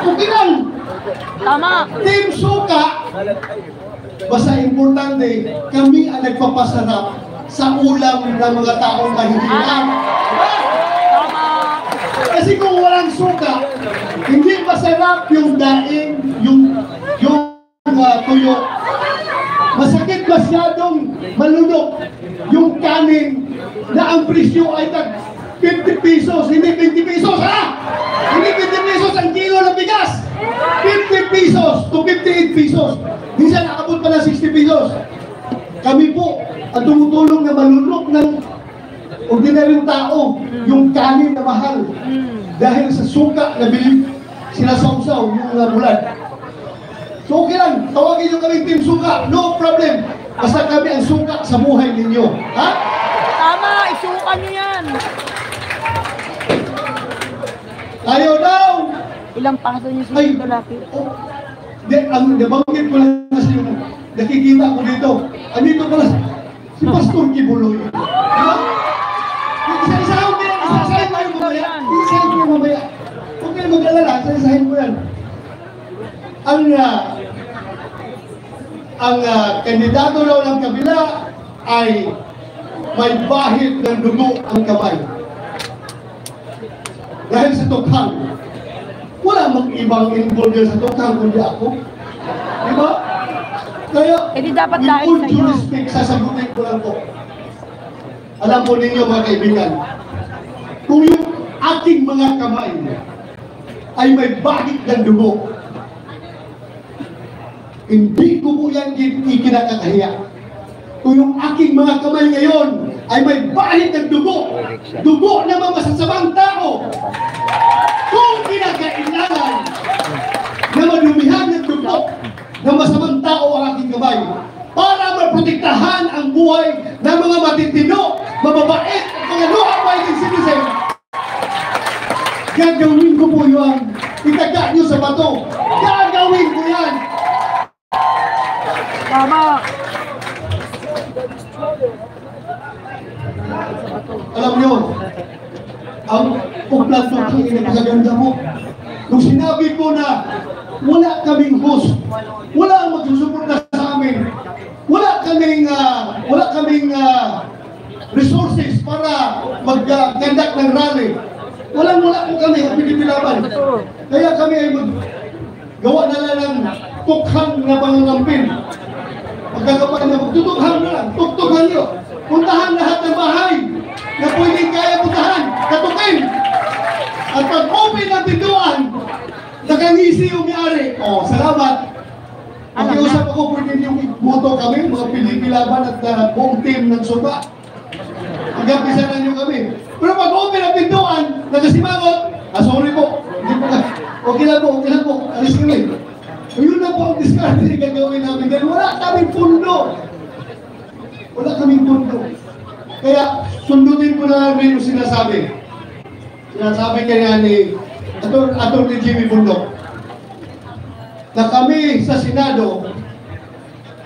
Okay lang. Tama. Team Suka, basta importante, kami ang nagpapasarap sa ulam ng mga taong kahihingan. Tama. Kasi kung walang suka, hindi masarap yung daing, yung tuyo. Masakit masyadong malunok yung kanin na ang presyo ay tag 50 pesos, hindi 20 pesos, ha? Hindi 20 pesos ang kilo ng bigas. 50 pesos to 58 pesos. Minsan nakabot pa ng 60 pesos. Kami po ang tumutulong na malunok ng ordinaryong tao, yung kanin na mahal. Dahil sa suka na bilib, sinasawsaw yung bulan. So okay lang, tawagin nyo kami Team Suka, no problem. Basta kami ang suka sa buhay ninyo. Ha? Tama, isuka nyo yan. Ayaw daw! Ilang paso nyo sa Ay, dito, Lucky? Ang nabanggit ko lang kasi yung nakikita ko dito. Andito pala si Pastor Kibuloy. Diba? Isa-isahin ko yan, isa-isahin ko yan mamaya. Isa-isahin ko yan mamaya. Huwag kayo mag-alala, isa-isahin ko yan. Ang kandidato daw ng kabila ay may bahid ng dugo ang kamay. Dahil sa tukhang, wala mang ibang involved sa tukhang kundi ako. Diba? Kaya, di dapat with dahil all sa'yo. due respect, sasagutin ko lang po. Alam po ninyo mga kaibigan, kung yung aking mga kamay ay may bahid ng dugo, hindi ko po yan ikinakakahiya. Kung yung aking mga kamay ngayon ay may bahid ng dugo, dugo na mga masasamang tao, kung kinakailangan na madumihan ng dugo ng masamang tao ang aking kamay para maprotektahan ang buhay ng mga matitino, mababait, at mga law-abiding citizen, gagawin ko po yun. Itaga nyo sa bato. Gagawin ko yan. Tama. Alam nyo, ang pagplanto ko pinagaganda mo. Nung sinabi ko na wala kaming host, wala ang magsusuporta sa amin, wala kaming resources para mag-conduct ng rally. Wala po kami ang pinipilaban. Kaya kami ay gawa na lang ng tukhang na pangangampin. Magkakapan na magtutukhan na lang, tuktukan nyo. Puntahan lahat ng bahay na pwedeng kaya puntahan, katukin. At pag-open ang pintuan, nakangisi yung may-ari. Oh, salamat. Makiusap ako, pwede yung moto kami, mga pinipilaban at buong team ng Suka. Hanggang nyo kami. Pero pag-open ang pintuan, nakasimangot, sorry po, okay lang po, alis kami. Yun na po ang discard na gagawin namin dahil wala kaming pundo. Wala kaming pundo. Kaya sundutin ko na rin yung sinasabi. Sinasabi kaya ni Atty. Jimmy Bundok na kami sa Senado,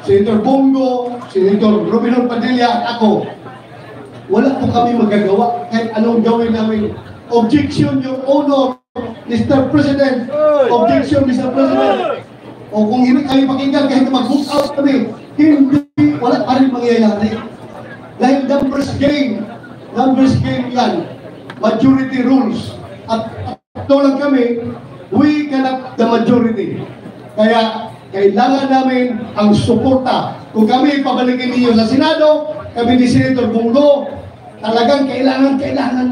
Senator Bongo, Senator Robinson Padilla at ako, wala po kami magagawa kahit anong gawin namin. Objection, Your Honor, Mr. President. Objection, Mr. President. O kung hindi kami pakinggan, kahit mag-book out kami, hindi, wala pa rin mangyayari. Dahil numbers game yan. Majority rules. At ito lang kami, we cannot the majority. Kaya, kailangan namin ang suporta. Kung kami pabalikin ninyo sa Senado, kami ni Senator Bongo, talagang kailangan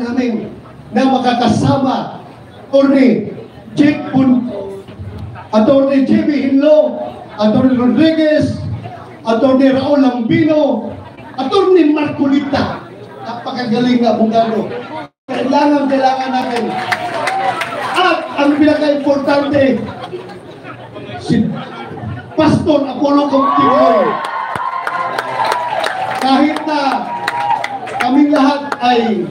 namin na makakasama Atty. Atty. J.B. Hinlo, Atty. Rodriguez, Atty. Raul Lambino, Atty. Marcolita. Napakagaling na abogado. Kailangan natin. At ang pinaka-importante, si Pastor Apollo Comptigoy. Kahit na kaming lahat ay,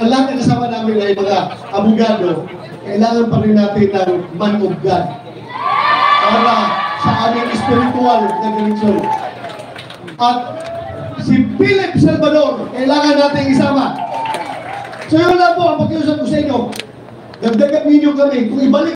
lahat na kasama namin ay mga abogado, kailangan pa rin natin ng man of God para sa aming spiritual na direksyon. At si Philip Salvador, kailangan natin isama. So yun lang po ang pakiusap ko sa inyo. Dagdagan ninyo kami. Kung ibalik